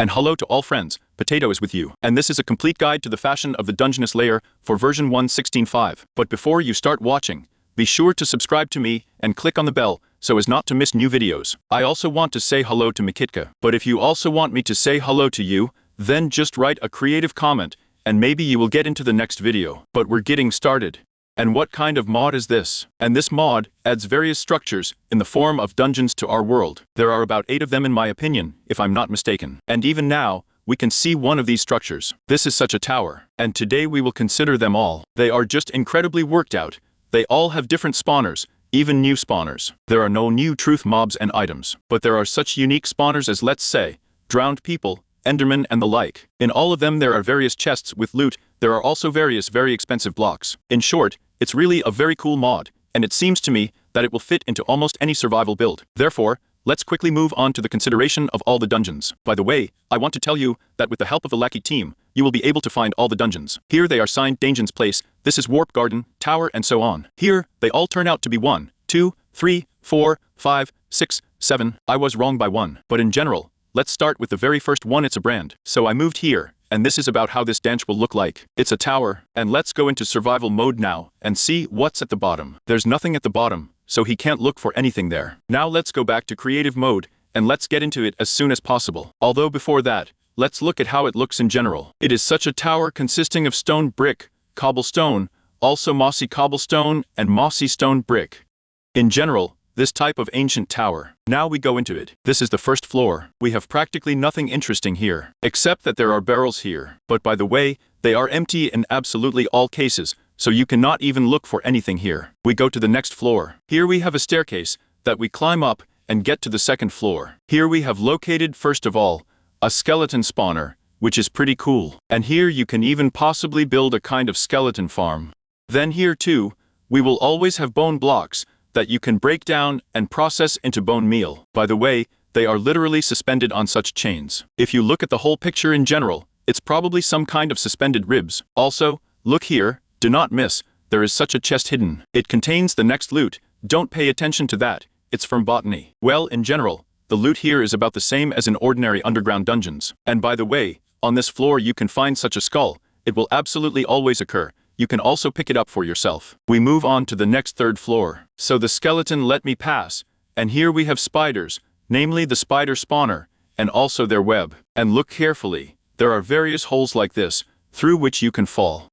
And hello to all friends, Potato is with you. And this is a complete guide to the fashion of the Dungeness layer for version 1.16.5. But before you start watching, be sure to subscribe to me and click on the bell so as not to miss new videos. I also want to say hello to Mikitka. But if you also want me to say hello to you, then just write a creative comment and maybe you will get into the next video. But we're getting started. And what kind of mod is this? And this mod adds various structures in the form of dungeons to our world. There are about 8 of them in my opinion, if I'm not mistaken. And even now, we can see one of these structures. This is such a tower. And today we will consider them all. They are just incredibly worked out. They all have different spawners, even new spawners. There are no new truth mobs and items. But there are such unique spawners as, let's say, drowned people, Endermen and the like. In all of them there are various chests with loot. There are also various very expensive blocks. In short, it's really a very cool mod, and it seems to me that it will fit into almost any survival build. Therefore, let's quickly move on to the consideration of all the dungeons. By the way, I want to tell you that with the help of the Lackey team, you will be able to find all the dungeons. Here they are signed Dungeons Place, this is Warp Garden, Tower and so on. Here, they all turn out to be 1, 2, 3, 4, 5, 6, 7. I was wrong by 1. But in general, let's start with the very first one. It's a brand. So I moved here. And this is about how this danch will look like. It's a tower, and let's go into survival mode now and see what's at the bottom. There's nothing at the bottom, so he can't look for anything there. Now let's go back to creative mode, and let's get into it as soon as possible. Although before that, let's look at how it looks in general. It is such a tower consisting of stone brick, cobblestone, also mossy cobblestone and mossy stone brick. In general, this type of ancient tower. Now we go into it. This is the first floor. We have practically nothing interesting here, except that there are barrels here. But by the way, they are empty in absolutely all cases, so you cannot even look for anything here. We go to the next floor. Here we have a staircase that we climb up and get to the second floor. Here we have located, first of all, a skeleton spawner, which is pretty cool. And here you can even possibly build a kind of skeleton farm. Then here too, we will always have bone blocks that you can break down and process into bone meal. By the way, they are literally suspended on such chains. If you look at the whole picture in general, it's probably some kind of suspended ribs. Also, look here, do not miss, there is such a chest hidden. It contains the next loot. Don't pay attention to that, it's from botany. Well, in general, the loot here is about the same as in ordinary underground dungeons. And by the way, on this floor you can find such a skull. It will absolutely always occur. You can also pick it up for yourself. We move on to the next third floor. So the skeleton let me pass, and here we have spiders, namely the spider spawner, and also their web. And look carefully, there are various holes like this, through which you can fall.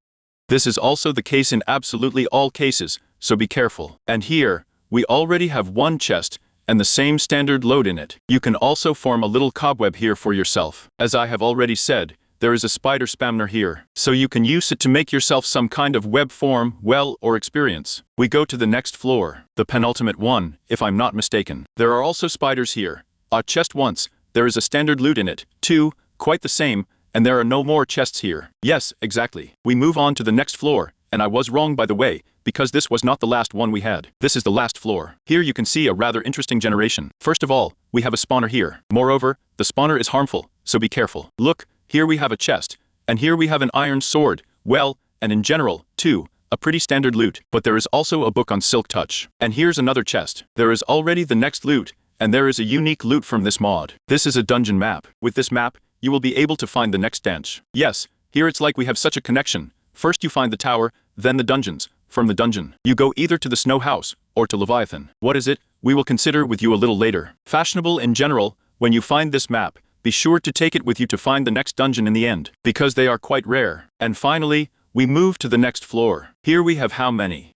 This is also the case in absolutely all cases, so be careful. And here, we already have one chest, and the same standard load in it. You can also form a little cobweb here for yourself. As I have already said, there is a spider spawner here, so you can use it to make yourself some kind of web form, well, or experience. We go to the next floor, the penultimate one, if I'm not mistaken. There are also spiders here. A chest once, there is a standard loot in it. 2, quite the same, and there are no more chests here. Yes, exactly. We move on to the next floor, and I was wrong by the way, because this was not the last one we had. This is the last floor. Here you can see a rather interesting generation. First of all, we have a spawner here. Moreover, the spawner is harmful, so be careful. Look, here we have a chest, and here we have an iron sword. Well, and in general, too, a pretty standard loot. But there is also a book on silk touch. And here's another chest. There is already the next loot, and there is a unique loot from this mod. This is a dungeon map. With this map, you will be able to find the next danch. Yes, here it's like we have such a connection. First you find the tower, then the dungeons. From the dungeon, you go either to the snow house, or to Leviathan. What is it? We will consider with you a little later. Fashionable in general, when you find this map, be sure to take it with you to find the next dungeon in the end, because they are quite rare. And finally, we move to the next floor. Here we have how many?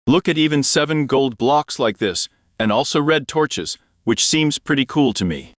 Look at even 7 gold blocks like this, and also red torches, which seems pretty cool to me.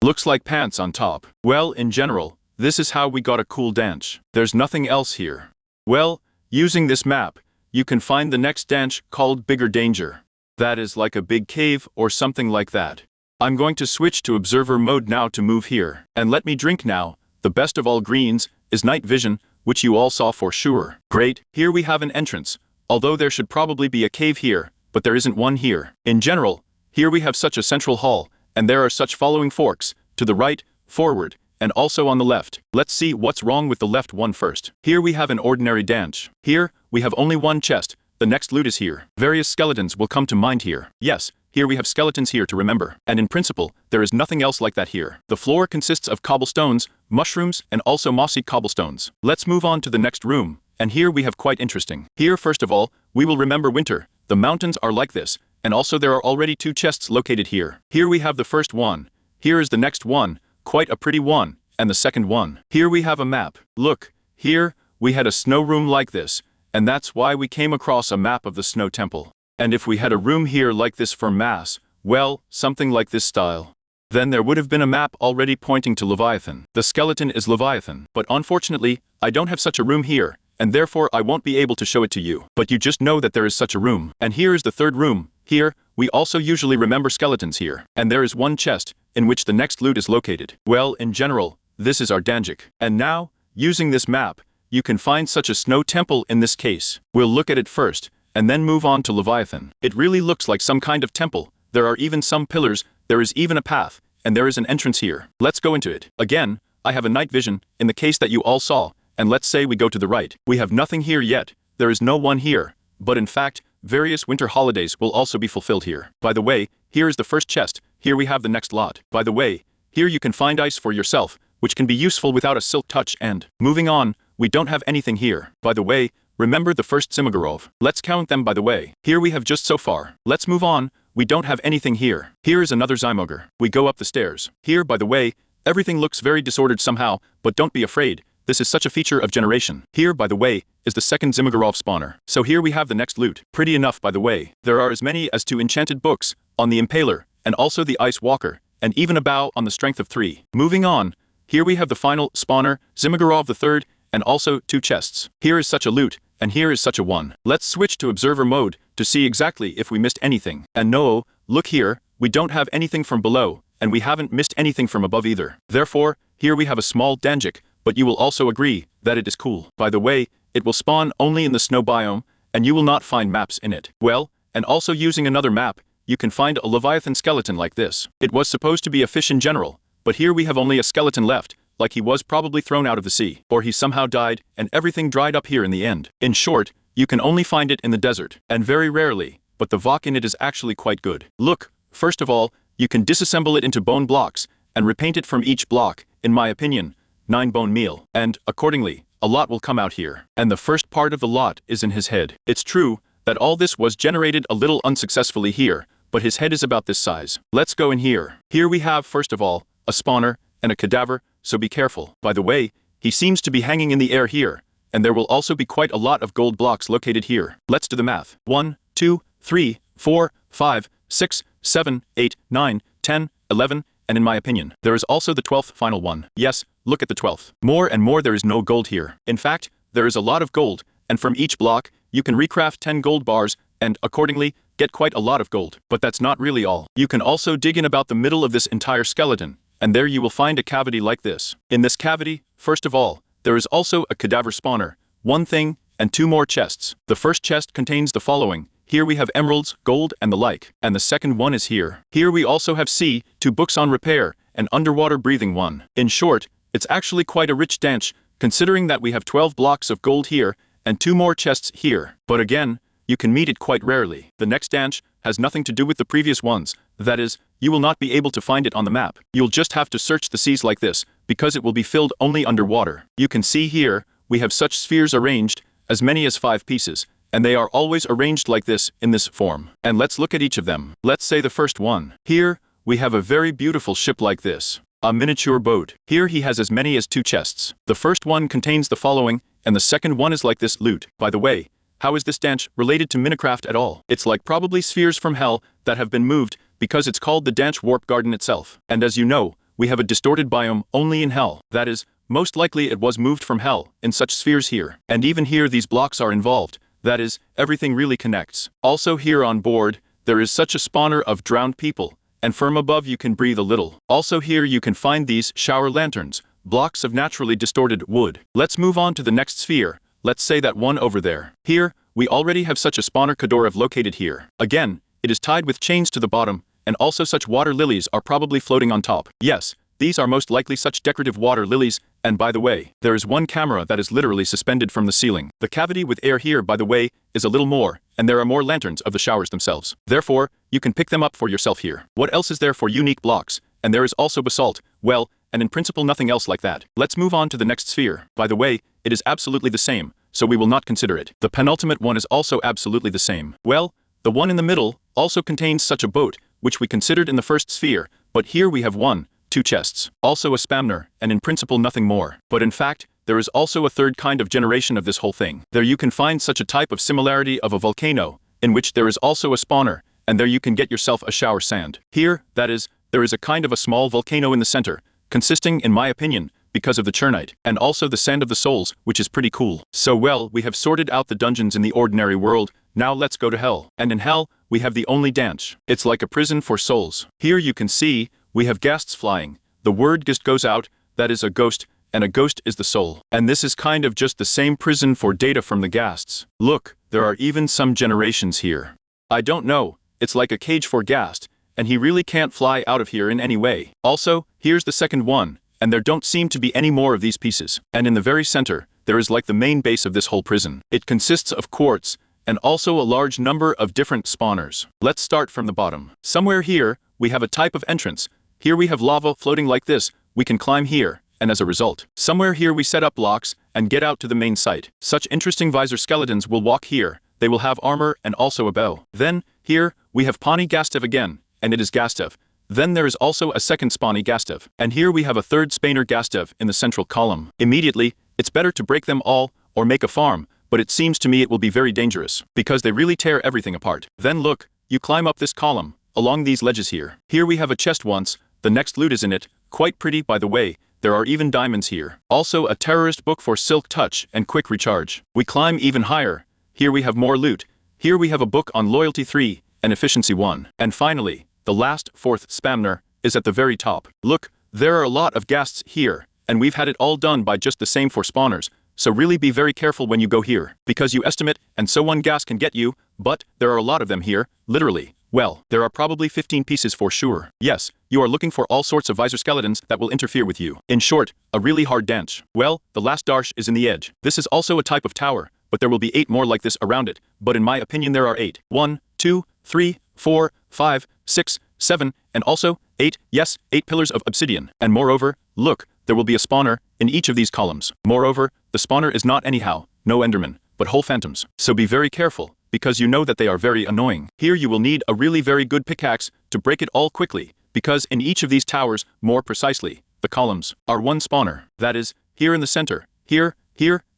Looks like pants on top. Well, in general, this is how we got a cool danch. There's nothing else here. Well, using this map, you can find the next danch called Bigger Danger. That is like a big cave or something like that. I'm going to switch to observer mode now to move here. And let me drink now. The best of all greens is night vision, which you all saw for sure. Great, here we have an entrance. Although there should probably be a cave here, but there isn't one here. In general, here we have such a central hall, and there are such following forks, to the right, forward, and also on the left. Let's see what's wrong with the left one first. Here we have an ordinary danch. Here, we have only one chest. The next loot is here. Various skeletons will come to mind here. Yes, here we have skeletons here to remember. And in principle, there is nothing else like that here. The floor consists of cobblestones, mushrooms, and also mossy cobblestones. Let's move on to the next room, and here we have quite interesting. Here, first of all, we will remember winter. The mountains are like this, and also there are already 2 chests located here. Here we have the first one. Here is the next one, quite a pretty one, and the second one. Here we have a map. Look, here, we had a snow room like this, and that's why we came across a map of the snow temple. And if we had a room here like this for mass, well, something like this style, then there would have been a map already pointing to Leviathan. The skeleton is Leviathan, but unfortunately, I don't have such a room here, and therefore I won't be able to show it to you. But you just know that there is such a room. And here is the third room. Here, we also usually remember skeletons here. And there is one chest, in which the next loot is located. Well, in general, this is our Danjik. And now, using this map, you can find such a snow temple in this case. We'll look at it first, and then move on to Leviathan. It really looks like some kind of temple. There are even some pillars, there is even a path, and there is an entrance here. Let's go into it. Again, I have a night vision, in the case that you all saw, and let's say we go to the right. We have nothing here yet, there is no one here, but in fact, various winter holidays will also be fulfilled here. By the way, here is the first chest, here we have the next lot. By the way, here you can find ice for yourself, which can be useful without a silk touch. And moving on, we don't have anything here. By the way, remember the first Simagorov. Let's count them by the way. Here we have just so far. Let's move on, we don't have anything here. Here is another Zymoger. We go up the stairs. Here, by the way, everything looks very disordered somehow, but don't be afraid. This is such a feature of generation. Here, by the way, is the second Zimagorov spawner. So here we have the next loot. Pretty enough, by the way. There are as many as 2 enchanted books, on the Impaler, and also the Ice Walker, and even a bow on the strength of 3. Moving on, here we have the final spawner, Zimagorov III, and also 2 chests. Here is such a loot, and here is such a one. Let's switch to observer mode, to see exactly if we missed anything. And no, look here, we don't have anything from below, and we haven't missed anything from above either. Therefore, here we have a small Danjik, but you will also agree that it is cool. By the way, it will spawn only in the snow biome, and you will not find maps in it. Well, and also using another map, you can find a Leviathan skeleton like this. It was supposed to be a fish in general, but here we have only a skeleton left, like he was probably thrown out of the sea, or he somehow died, and everything dried up here in the end. In short, you can only find it in the desert, and very rarely, but the VOC in it is actually quite good. Look, first of all, you can disassemble it into bone blocks, and repaint it from each block, in my opinion, 9 bone meal, and, accordingly, a lot will come out here. And the first part of the lot is in his head. It's true that all this was generated a little unsuccessfully here, but his head is about this size. Let's go in here. Here we have, first of all, a spawner, and a cadaver, so be careful. By the way, he seems to be hanging in the air here, and there will also be quite a lot of gold blocks located here. Let's do the math. 1, 2, 3, 4, 5, 6, 7, 8, 9, 10, 11, and in my opinion, there is also the 12th final one. Yes, look at the 12th. More and more there is no gold here. In fact, there is a lot of gold, and from each block, you can recraft 10 gold bars, and, accordingly, get quite a lot of gold. But that's not really all. You can also dig in about the middle of this entire skeleton, and there you will find a cavity like this. In this cavity, first of all, there is also a cadaver spawner, 1 thing, and 2 more chests. The first chest contains the following. Here we have emeralds, gold, and the like. And the second one is here. Here we also have 2 books on repair, and underwater breathing 1. In short, it's actually quite a rich danch, considering that we have 12 blocks of gold here, and 2 more chests here. But again, you can meet it quite rarely. The next danch has nothing to do with the previous ones, that is, you will not be able to find it on the map. You'll just have to search the seas like this, because it will be filled only underwater. You can see here, we have such spheres arranged, as many as 5 pieces, and they are always arranged like this, in this form. And let's look at each of them. Let's say the first one. Here, we have a very beautiful ship like this. A miniature boat. Here he has as many as 2 chests. The first one contains the following, and the second one is like this loot. By the way, how is this danch related to Minecraft at all? It's like probably spheres from hell that have been moved, because it's called the Danch Warp Garden itself. And as you know, we have a distorted biome only in hell. That is, most likely it was moved from hell, in such spheres here. And even here these blocks are involved. That is, everything really connects. Also here on board, there is such a spawner of drowned people, and from above you can breathe a little. Also here you can find these shower lanterns, blocks of naturally distorted wood. Let's move on to the next sphere. Let's say that one over there. Here, we already have such a spawner Kadorov located here. Again, it is tied with chains to the bottom, and also such water lilies are probably floating on top. Yes, these are most likely such decorative water lilies, and by the way, there is one camera that is literally suspended from the ceiling. The cavity with air here, by the way, is a little more, and there are more lanterns of the showers themselves. Therefore, you can pick them up for yourself here. What else is there for unique blocks? And there is also basalt, well, and in principle nothing else like that. Let's move on to the next sphere. By the way, it is absolutely the same, so we will not consider it. The penultimate one is also absolutely the same. Well, the one in the middle also contains such a boat, which we considered in the first sphere, but here we have 1, 2 chests, also a spawner, and in principle nothing more. But in fact, there is also a third kind of generation of this whole thing. There you can find such a type of similarity of a volcano, in which there is also a spawner, and there you can get yourself a shower sand. Here, that is, there is a kind of a small volcano in the center, consisting, in my opinion, because of the chernite, and also the sand of the souls, which is pretty cool. So well, we have sorted out the dungeons in the ordinary world, now let's go to hell. And in hell, we have the only dance. It's like a prison for souls. Here you can see, we have ghasts flying. The word ghast goes out, that is a ghost, and a ghost is the soul. And this is kind of just the same prison for data from the ghasts. Look, there are even some generations here. I don't know, it's like a cage for ghast, and he really can't fly out of here in any way. Also, here's the second one, and there don't seem to be any more of these pieces. And in the very center, there is like the main base of this whole prison. It consists of quartz, and also a large number of different spawners. Let's start from the bottom. Somewhere here, we have a type of entrance. Here we have lava floating like this, we can climb here, and as a result, somewhere here we set up blocks, and get out to the main site. Such interesting visor skeletons will walk here, they will have armor and also a bow. Then, here, we have Pawnee Gastev again, and it is Gastev. Then there is also a second Spawny Gastev, and here we have a third Spaner Gastev in the central column. Immediately, it's better to break them all, or make a farm, but it seems to me it will be very dangerous, because they really tear everything apart. Then look, you climb up this column, along these ledges here. Here we have a chest once, the next loot is in it, quite pretty by the way, there are even diamonds here. Also a terrorist book for silk touch and quick recharge. We climb even higher, here we have more loot, here we have a book on loyalty 3, and efficiency 1. And finally, the last, 4th spamner, is at the very top. Look, there are a lot of ghasts here, and we've had it all done by just the same 4 spawners, so really be very careful when you go here, because you estimate, and so one ghast can get you, but there are a lot of them here, literally. Well, there are probably 15 pieces for sure. Yes, you are looking for all sorts of visor skeletons that will interfere with you. In short, a really hard dance. Well, the last darsh is in the edge. This is also a type of tower, but there will be 8 more like this around it, but in my opinion there are 8. 1, 2, 3, 4, 5, 6, 7, and also 8, yes, 8 pillars of obsidian. And moreover, look, there will be a spawner in each of these columns. Moreover, the spawner is not anyhow, no enderman, but whole phantoms. So be very careful, because you know that they are very annoying. Here you will need a really very good pickaxe to break it all quickly, because in each of these towers, more precisely, the columns are 1 spawner. That is, here in the center, here,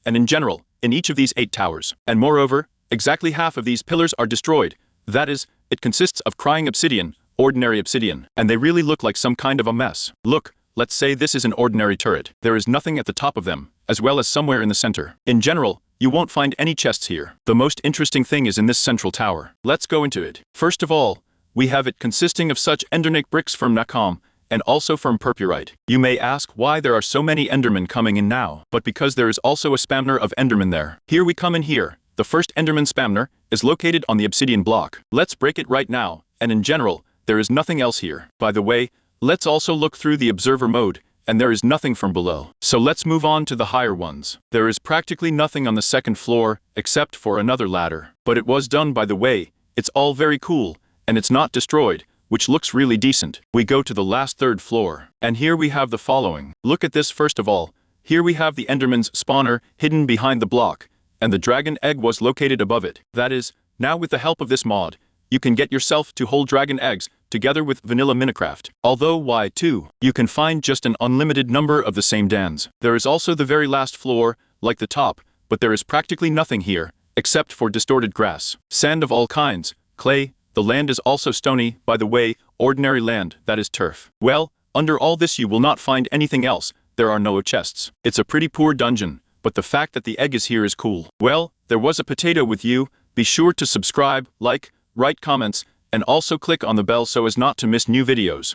and in general, in each of these 8 towers. And moreover, exactly half of these pillars are destroyed. That is, it consists of crying obsidian, ordinary obsidian, and they really look like some kind of a mess. Look, let's say this is an ordinary turret. There is nothing at the top of them, as well as somewhere in the center. In general, you won't find any chests here. The most interesting thing is in this central tower. Let's go into it. First of all, we have it consisting of such endernic bricks from Nakam, and also from purpurite. You may ask why there are so many endermen coming in now, but because there is also a spamner of endermen there. Here we come in here. The first enderman spamner is located on the obsidian block. Let's break it right now, and in general, there is nothing else here. By the way, let's also look through the observer mode, and there is nothing from below. So let's move on to the higher ones. There is practically nothing on the second floor, except for another ladder. But it was done by the way, it's all very cool, and it's not destroyed, which looks really decent. We go to the last 3rd floor, and here we have the following. Look at this first of all. Here we have the enderman's spawner hidden behind the block, and the dragon egg was located above it. That is, now with the help of this mod, you can get yourself to whole dragon eggs, together with vanilla Minecraft. Although why too, you can find just an unlimited number of the same dans. There is also the very last floor, like the top, but there is practically nothing here, except for distorted grass. Sand of all kinds, clay, the land is also stony, by the way, ordinary land, that is turf. Well, under all this you will not find anything else, there are no chests. It's a pretty poor dungeon, but the fact that the egg is here is cool. Well, there was a potato with you, be sure to subscribe, like, write comments, and also click on the bell so as not to miss new videos.